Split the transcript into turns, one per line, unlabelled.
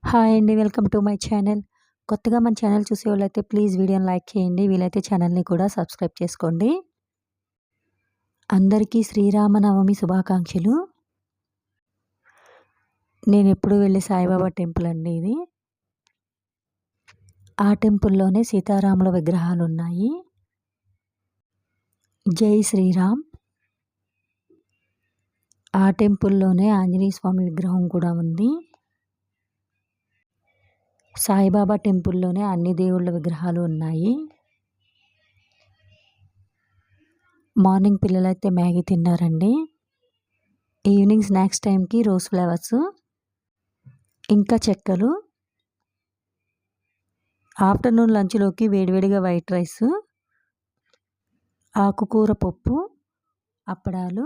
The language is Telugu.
హాయ్ అండి. Welcome to my channel. కొత్తగా మన ఛానల్ చూసేవాళ్ళైతే ప్లీజ్ వీడియోని లైక్ చేయండి. వీలైతే ఛానల్‌ని కూడా సబ్స్క్రైబ్ చేసుకోండి. అందరికీ శ్రీరామనవమి శుభాకాంక్షలు. నేనెప్పుడు వెళ్ళే సాయిబాబా టెంపుల్ అండి ఇది. ఆ టెంపుల్‌లోనే సీతారాముల విగ్రహాలున్నాయి. జై శ్రీరామ్. ఆ టెంపుల్‌లోనే ఆంజనేయ స్వామి విగ్రహం కూడా ఉంది. సాయిబాబా టెంపుల్‌లోనే అన్ని దేవుళ్ళ విగ్రహాలు ఉన్నాయి. మార్నింగ్ పిల్లలైతే మ్యాగీ తిన్నారండి. ఈవినింగ్ స్నాక్స్ టైంకి రోజ్ ఫ్లవర్స్, ఇంకా చెక్కలు. ఆఫ్టర్నూన్ లంచ్‌లోకి వేడివేడిగా వైట్ రైసు, ఆకుకూర పప్పు, అప్పడాలు.